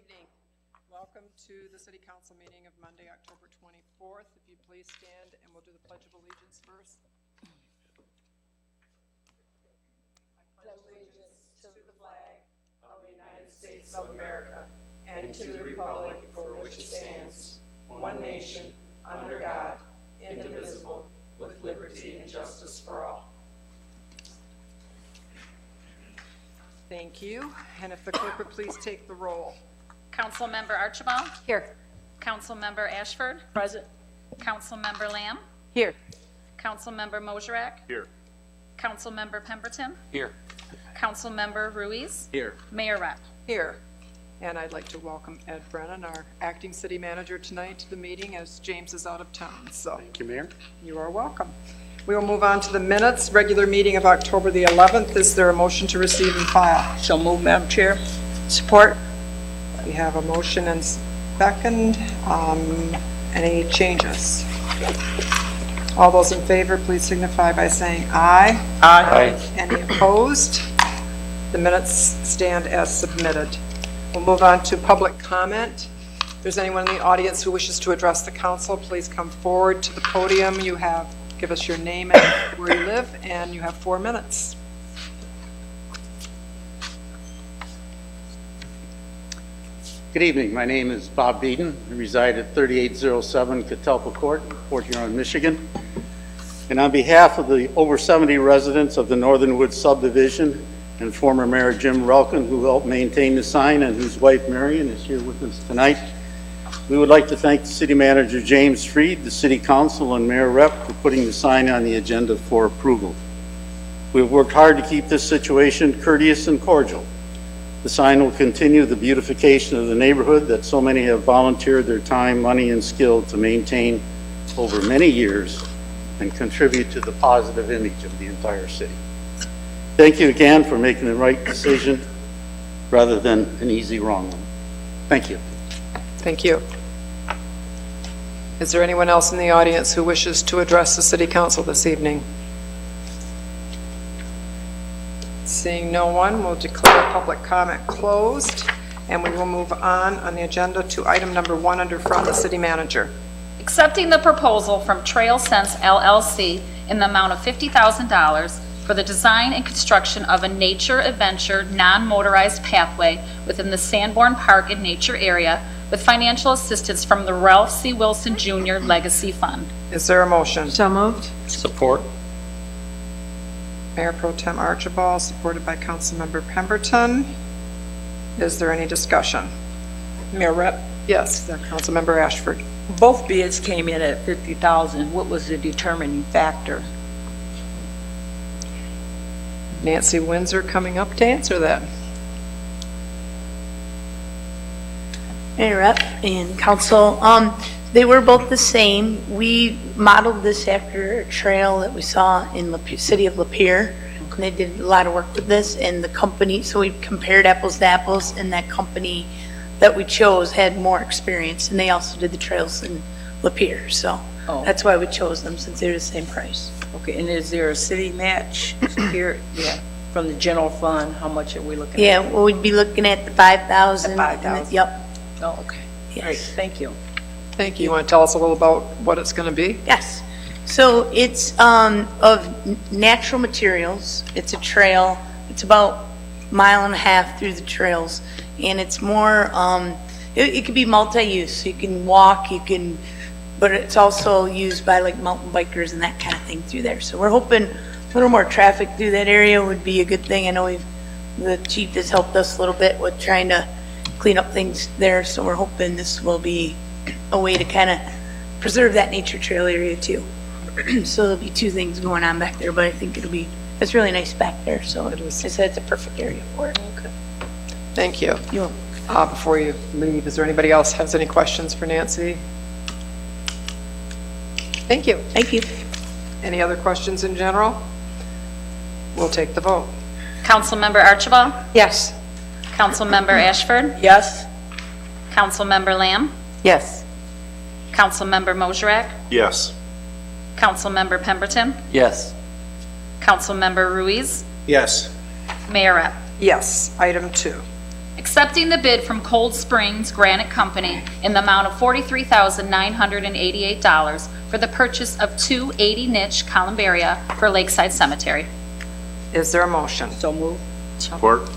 evening. Welcome to the City Council meeting of Monday, October 24th. If you'd please stand and we'll do the Pledge of Allegiance first. I pledge allegiance to the flag of the United States of America and to the republic for which it stands, one nation, under God, indivisible, with liberty and justice for all. Thank you. And if the clerk would please take the roll. Councilmember Archibald? Here. Councilmember Ashford? Present. Councilmember Lamb? Here. Councilmember Mosherak? Here. Councilmember Pemberton? Here. Councilmember Ruiz? Here. Mayor Rep? Here. And I'd like to welcome Ed Brennan, our acting city manager, tonight to the meeting as James is out of town. So Thank you, Mayor. you are welcome. We will move on to the minutes. Regular meeting of October the 11th. Is there a motion to receive and file? So move, Madam Chair. Support. We have a motion and second. Any changes? All those in favor, please signify by saying aye. Aye. Any opposed? The minutes stand as submitted. We'll move on to public comment. If there's anyone in the audience who wishes to address the council, please come forward to the podium. Give us your name and where you live, and you have 4 minutes. Good evening. My name is Bob Beeden. I reside at 3807 Catalpa Court, Port Huron, Michigan. And on behalf of the over 70 residents of the Northern Woods subdivision and former Mayor Jim Relkin, who helped maintain the sign and whose wife Marion is here with us tonight, we would like to thank the City Manager James Freed, the City Council, and Mayor Rep for putting the sign on the agenda for approval. We have worked hard to keep this situation courteous and cordial. The sign will continue the beautification of the neighborhood that so many have volunteered their time, money, and skill to maintain over many years and contribute to the positive image of the entire city. Thank you again for making the right decision rather than an easy wrong one. Thank you. Thank you. Is there anyone else in the audience who wishes to address the City Council this evening? Seeing no one, we'll declare public comment closed, and we will move on the agenda to item number 1 under from the City Manager. Accepting the proposal from Trail Sense LLC in the amount of $50,000 for the design and construction of a nature adventure non-motorized pathway within the Sanborn Park and Nature area with financial assistance from the Ralph C. Wilson Jr. Legacy Fund. Is there a motion? So moved. Support. Mayor Pro Tem Archibald, supported by Councilmember Pemberton. Is there any discussion? Mayor Rep. Yes, Councilmember Ashford. Both bids came in at $50,000. What was the determining factor? Nancy Windsor coming up to answer that. Mayor Rep and Council, they were both the same. We modeled this after a trail that we saw in the city of Lapeer. And they did a lot of work with this, and the company, so we compared apples to apples, and that company that we chose had more experience, and they also did the trails in Lapeer. So that's why we chose them, since they're the same price. Okay, and is there a city match here? Yeah, from the general fund, how much are we looking at? Yeah, well, we'd be looking at the 5,000. The 5,000. Yep. Oh, okay. Yes. Great, thank you. Thank you. You want to tell us a little about what it's going to be? Yes. So it's of natural materials. It's a trail. It's about a mile and a half through the trails, and it's more. It could be multi-use. So you can walk. But it's also used by like mountain bikers and that kind of thing through there. So we're hoping a little more traffic through that area would be a good thing. I know the chief has helped us a little bit with trying to clean up things there. So we're hoping this will be a way to kind of preserve that nature trail area too. So there'll be 2 things going on back there, but I think it's really nice back there. So I said it's a perfect area for it. Okay. Thank you. You're Before you leave, is there anybody else has any questions for Nancy? Thank you. Thank you. Any other questions in general? We'll take the vote. Councilmember Archibald? Yes. Councilmember Ashford? Yes? Councilmember Lamb? Yes. Councilmember Mosherak? Yes. Councilmember Pemberton? Yes. Councilmember Ruiz? Yes. Mayor Rep? Yes. Item 2. accepting the bid from Cold Springs Granite Company in the amount of $43,988 for the purchase of 280 niche columbaria for Lakeside Cemetery. Is there a motion? So move. Support.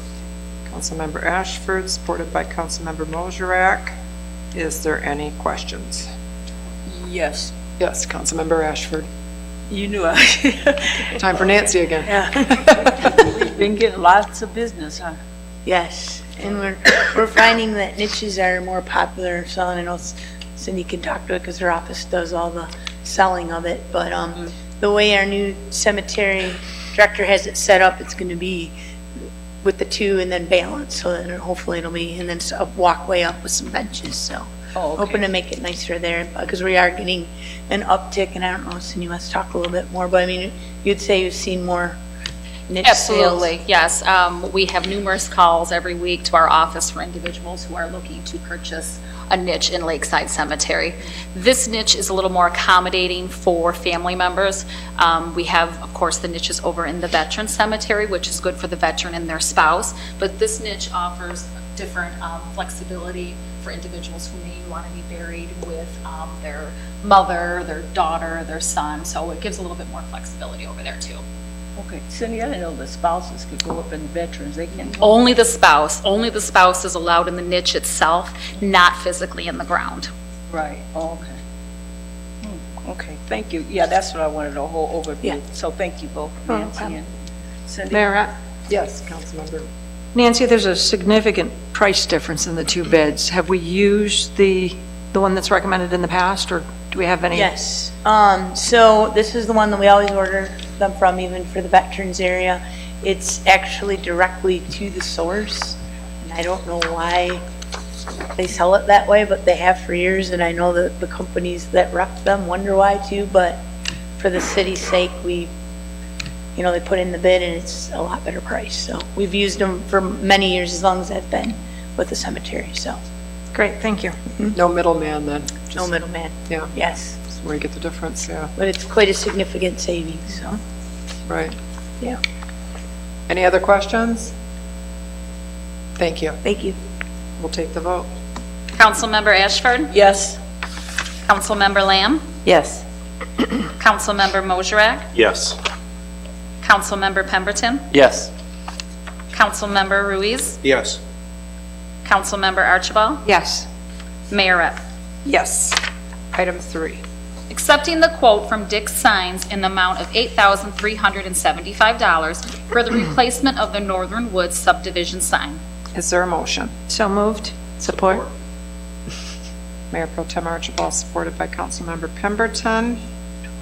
Councilmember Ashford, supported by Councilmember Mosherak. Is there any questions? Yes. Yes, Councilmember Ashford. You knew I, Time for Nancy again. we've been getting lots of business, huh? Yes, and we're finding that niches are more popular selling. I know Cindy can talk to it because her office does all the selling of it, but the way our new cemetery director has it set up, it's going to be with the two and then balance, so that hopefully it'll be, and then it's a walkway up with some benches, so. Oh, okay. Hoping to make it nicer there, because we are getting an uptick, and I don't know, Cindy wants to talk a little bit more, but I mean, you'd say you've seen more niche sales? Absolutely, yes. We have numerous calls every week to our office for individuals who are looking to purchase a niche in Lakeside Cemetery. This niche is a little more accommodating for family members. We have, of course, the niches over in the Veteran Cemetery, which is good for the veteran and their spouse, but this niche offers different flexibility for individuals who may want to be buried with their mother, their daughter, their son, so it gives a little bit more flexibility over there too. Okay, Cindy, I didn't know the spouses could go up in the veterans, they can. Only the spouse is allowed in the niche itself, not physically in the ground. Right, oh, okay. Okay, thank you. Yeah, that's what I wanted, a whole overview. Yeah. So thank you both, No Nancy problem. and Cindy. Mayor, Yes, Councilmember. Nancy, there's a significant price difference in the two bids. Have we used the one that's recommended in the past, or do we have any? Yes, so this is the one that we always order them from, even for the veterans area. It's actually directly to the source, and I don't know why they sell it that way, but they have for years, and I know that the companies that rep them wonder why too, but for the city's sake, they put in the bid, and it's a lot better price, so we've used them for many years, as long as I've been with the cemetery, so, Great, thank you. No middleman then? no middleman, Yeah, yes, that's where you get the difference, yeah, but it's quite a significant savings, so, right. yeah, Any other questions? Thank you. thank you. We'll take the vote. Councilmember Ashford? Yes. Councilmember Lamb? Yes. Councilmember Mosherak? Yes. Councilmember Pemberton? Yes. Councilmember Ruiz? Yes. Councilmember Archibald? Yes. Mayor Rep. Yes. Item 3. Accepting the quote from Dick's Signs in the amount of $8,375 for the replacement of the Northern Woods subdivision sign. Is there a motion? So moved. Support. Mayor Pro Tem Archibald, supported by Councilmember Pemberton.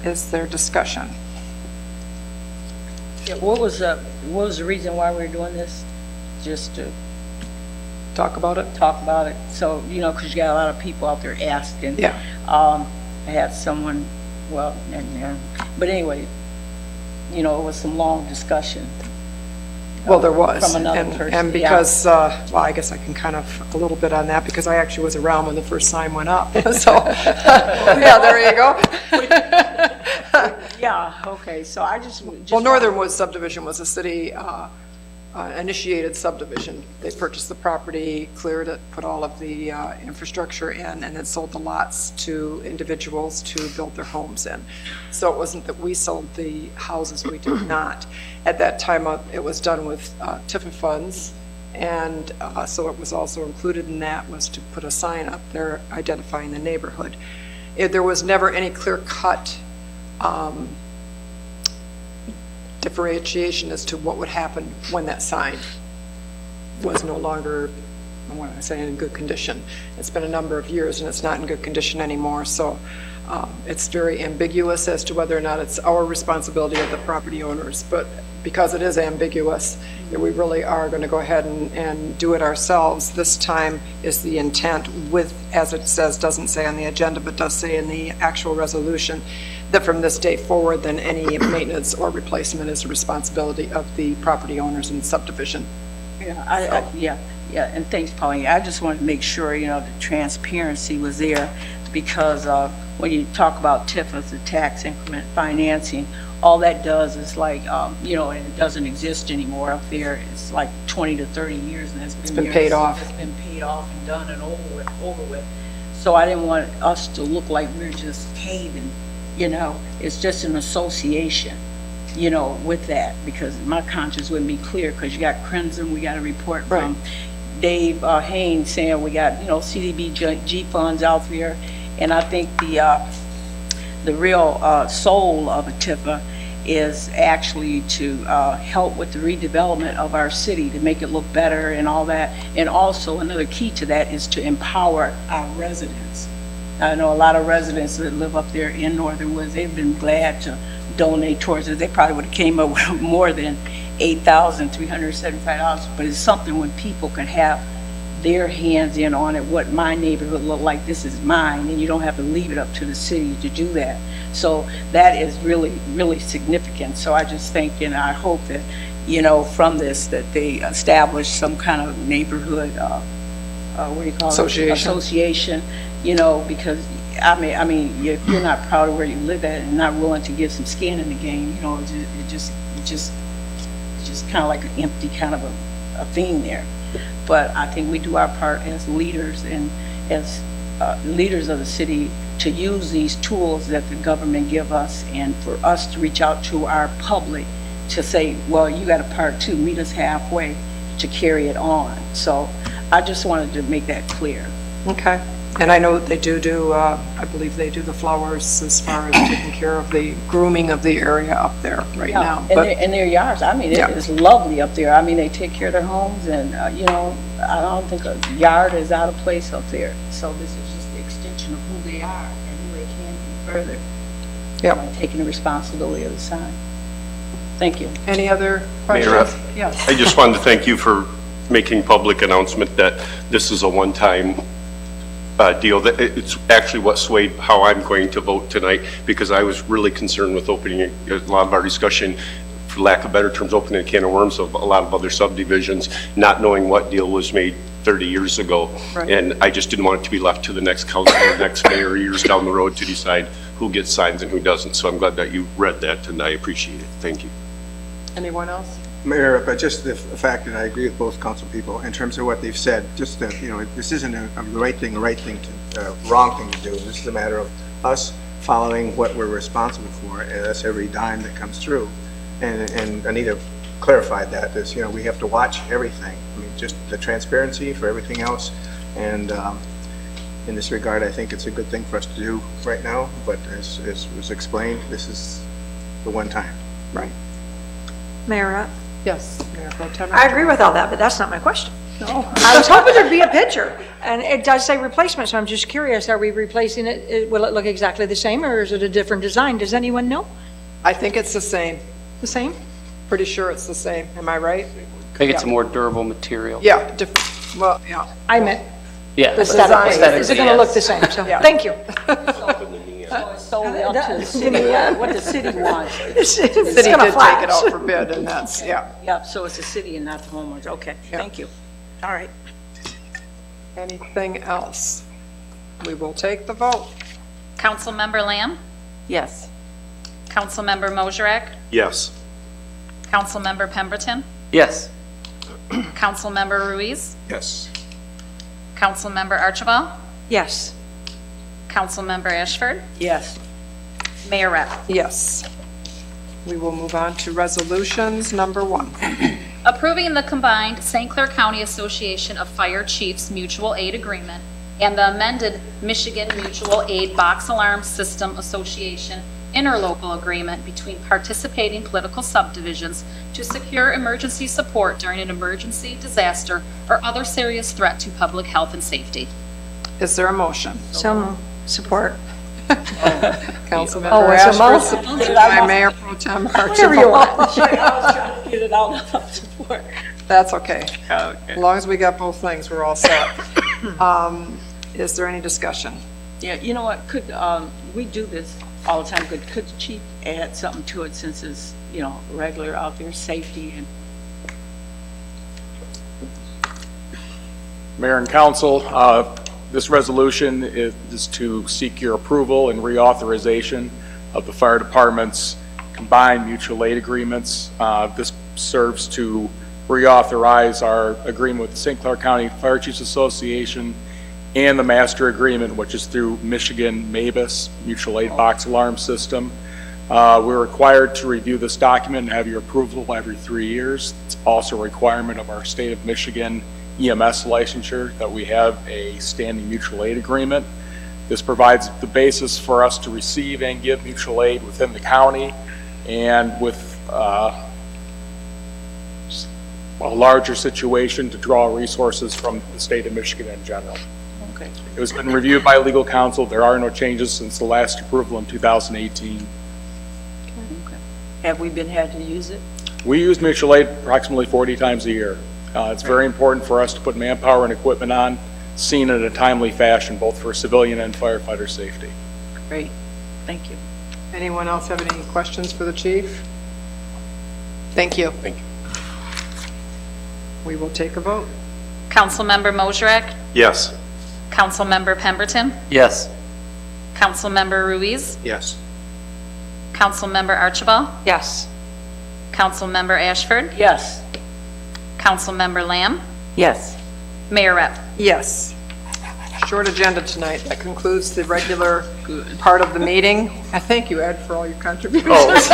Is there discussion? Yeah, what was the reason why we were doing this? Just to Talk about it? talk about it, so, because you got a lot of people out there asking. Yeah. I had someone, but anyway, it was some long discussion. Well, there was. From another And- person, And yeah. because, well, I guess I can kind of, a little bit on that, because I actually was around when the first sign went up. So, yeah, there you go. Yeah, okay, so I just. Well, Northern Woods subdivision was a city initiated subdivision. They purchased the property, cleared it, put all of the infrastructure in, and then sold the lots to individuals to build their homes in. So it wasn't that we sold the houses, we did not. At that time, it was done with TIFA funds, and so it was also included in that was to put a sign up there identifying the neighborhood. There was never any clear-cut differentiation as to what would happen when that sign was no longer, I want to say, in good condition. It's been a number of years and it's not in good condition anymore, so it's very ambiguous as to whether or not it's our responsibility of the property owners, but because it is ambiguous, we really are going to go ahead and do it ourselves. This time is the intent with, as it says, doesn't say on the agenda, but does say in the actual resolution, that from this date forward, then any maintenance or replacement is the responsibility of the property owners in the subdivision. Yeah, and thanks, Pauline. I just wanted to make sure, the transparency was there, because when you talk about TIFAs, the tax increment financing, all that does is like, you know, and it doesn't exist anymore up there. It's like 20 to 30 years, and it's been years paid off. It's been paid off and done and over with. So I didn't want us to look like we're just caving, you know. It's just an association, you know, with that, because my conscience wouldn't be clear, because you got Crimson, we got a report from Dave Haynes saying we got, you know, CDBG funds out there, and I think the real soul of a TIFA is actually to help with the redevelopment of our city, to make it look better and all that. And also another key to that is to empower our residents. I know a lot of residents that live up there in Northern Woods, they've been glad to donate towards it. They probably would have came up with more than $8,375, but it's something when people can have their hands in on it, what my neighborhood look like, this is mine, and you don't have to leave it up to the city to do that. So that is really, really significant. So I just think, and I hope that, you know, from this, that they establish some kind of neighborhood, what do you call it? Association, you know, because I mean, if you're not proud of where you live at and not willing to give some skin in the game, you know, it just kind of like an empty kind of a thing there. But I think we do our part as leaders and as leaders of the city to use these tools that the government give us, and for us to reach out to our public to say, well, you got a part too, meet us halfway to carry it on. So I just wanted to make that clear. Okay. And I know that they do, I believe they do the flowers as far as taking care of the grooming of the area up there right now. And their yards, I mean, it's lovely up there. I mean, they take care of their homes, and, you know, I don't think a yard is out of place up there. So this is just the extension of who they are and who they can be further. By taking the responsibility of the sign. Thank you. Any other questions? Mayor, yes. I just wanted to thank you for making public announcement that this is a one-time deal. That it's actually what swayed how I'm going to vote tonight, because I was really concerned with opening a lot of our discussion, for lack of better terms, opening a can of worms of a lot of other subdivisions, not knowing what deal was made 30 years ago. Right. And I just didn't want it to be left to the next council or next mayor years down the road to decide who gets signs and who doesn't. So I'm glad that you read that, and I appreciate it. Thank you. Anyone else? Mayor, but just the fact that I agree with both council people in terms of what they've said, just that, you know, this isn't the right thing to, wrong thing to do. This is a matter of us following what we're responsible for, and that's every dime that comes through. And Anita clarified that, is, you know, we have to watch everything. I mean, just the transparency for everything else. And in this regard, I think it's a good thing for us to do right now, but as was explained, this is the one time. Right. Mayor, Yes, Mayor Pro Tem. I agree with all that, but that's not my question. No. I was hoping there'd be a picture, and it does say replacement, so I'm just curious, are we replacing it? Will it look exactly the same, or is it a different design? Does anyone know? I think it's the same. The same? Pretty sure it's the same. Am I right? I think it's a more durable material. Yeah, different. Well, yeah. I meant Yeah. design. is it going to look the same? So, Yeah. thank you. It's solely up to the city, what the city wants. It's The going city to did take flash. it out for bid, and that's, yeah. Yep, so it's the city and not the homeowners. Okay, thank you. All right. Anything else? We will take the vote. Councilmember Lamb? Yes. Councilmember Mosherek? Yes. Councilmember Pemberton? Yes. Councilmember Ruiz? Yes. Councilmember Archibald? Yes. Councilmember Ashford? Yes. Mayor Rep. Yes. We will move on to resolutions, number 1. Approving the combined St. Clair County Association of Fire Chiefs Mutual Aid Agreement and the amended Michigan Mutual Aid Box Alarm System Association interlocal agreement between participating political subdivisions to secure emergency support during an emergency, disaster, or other serious threat to public health and safety. Is there a motion? So, support. Councilmember Oh, it's a Ashford, motion. supported by Mayor Pro Tem Whatever you Archibald. want. I was trying to get it out of support. That's okay. As long as we got both things, we're all set. Is there any discussion? Yeah, you know what, could, we do this all the time, could the chief add something to it, since it's, you know, regular out there, safety and... Mayor and council, this resolution is to seek your approval and reauthorization of the fire department's combined mutual aid agreements. This serves to reauthorize our agreement with the St. Clair County Fire Chiefs Association and the master agreement, which is through Michigan MABUS, Mutual Aid Box Alarm System. We're required to review this document and have your approval every 3 years. It's also a requirement of our state of Michigan EMS licensure that we have a standing mutual aid agreement. This provides the basis for us to receive and give mutual aid within the county and with a larger situation to draw resources from the state of Michigan in general. Okay. It has been reviewed by legal counsel. There are no changes since the last approval in 2018. Have we had to use it? We use mutual aid approximately 40 times a year. It's very important for us to put manpower and equipment on, seen in a timely fashion, both for civilian and firefighter safety. Great, thank you. Anyone else have any questions for the chief? Thank you. Thank you. We will take a vote. Councilmember Mosrek? Yes. Councilmember Pemberton? Yes. Councilmember Ruiz? Yes. Councilmember Archibald? Yes. Councilmember Ashford? Yes. Councilmember Lamb? Yes. Mayor Rep? Yes. Short agenda tonight. That concludes the regular part of the meeting. I thank you, Ed, for all your contributions.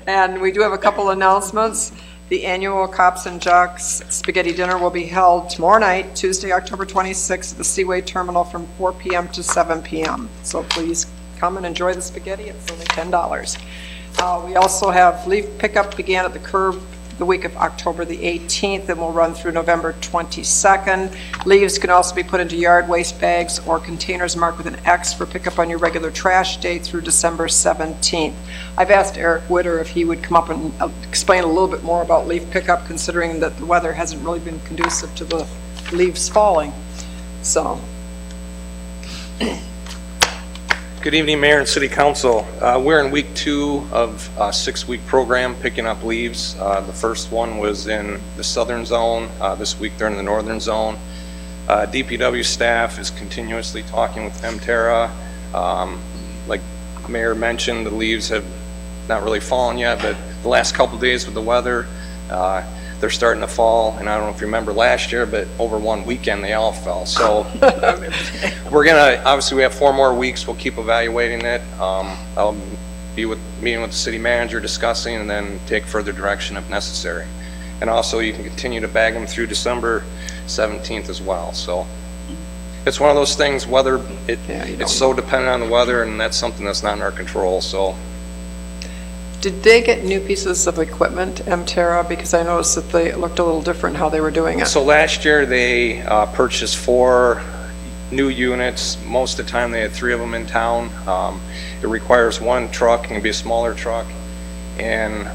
And we do have a couple announcements. The annual Cops and Jocks Spaghetti Dinner will be held tomorrow night, Tuesday, October 26th, at the Seaway Terminal from 4 p.m. to 7 p.m. So please come and enjoy the spaghetti. It's only $10. We also have leaf pickup began at the curb the week of October the 18th and will run through November 22nd. Leaves can also be put into yard waste bags or containers marked with an X for pickup on your regular trash day through December 17th. I've asked Eric Witter if he would come up and explain a little bit more about leaf pickup, considering that the weather hasn't really been conducive to the leaves falling. So. Good evening, Mayor and City Council. We're in week 2 of a 6-week program picking up leaves. The first one was in the southern zone. This week they're in the northern zone. DPW staff is continuously talking with MTerra. Like Mayor mentioned, the leaves have not really fallen yet, but the last couple of days with the weather, they're starting to fall. And I don't know if you remember last year, but over one weekend they all fell. So we're gonna, obviously we have 4 more weeks. We'll keep evaluating it. I'll be meeting with the city manager, discussing, and then take further direction if necessary. And also you can continue to bag them through December 17th as well. So it's one of those things, weather, it's so dependent on the weather, and that's something that's not in our control. So. Did they get new pieces of equipment, MTerra? Because I noticed that they looked a little different how they were doing it. So last year they purchased 4 new units. Most of the time they had 3 of them in town. It requires 1 truck, it can be a smaller truck, and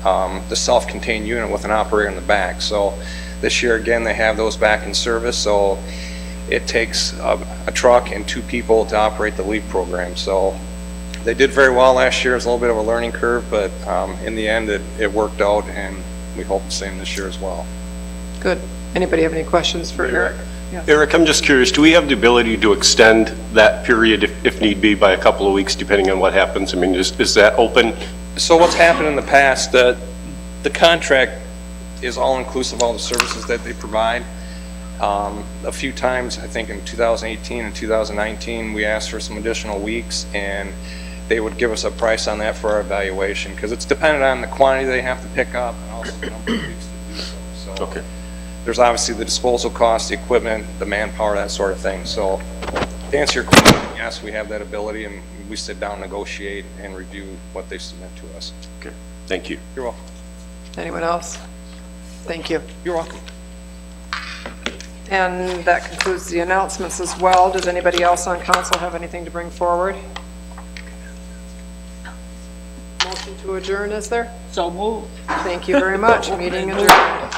the self-contained unit with an operator in the back. So this year again they have those back in service. So it takes a truck and 2 people to operate the LEAP program. So they did very well last year. It was a little bit of a learning curve, but in the end it worked out, and we hope the same this year as well. Good. Anybody have any questions for Eric? Yes. Eric, I'm just curious, do we have the ability to extend that period if need be by a couple of weeks depending on what happens? I mean, is that open? So what's happened in the past, the contract is all inclusive of all the services that they provide. A few times, I think in 2018 and 2019, we asked for some additional weeks, and they would give us a price on that for our evaluation, because it's dependent on the quantity they have to pick up and also the number of weeks to do so. So okay. There's obviously the disposal cost, the equipment, the manpower, that sort of thing. So to answer your question, yes, we have that ability, and we sit down, negotiate, and review what they submit to us. Okay. Thank you. You're welcome. Anyone else? Thank you. You're welcome. And that concludes the announcements as well. Does anybody else on council have anything to bring forward? Motion to adjourn, is there? So moved. Thank you very much. Meeting adjourned.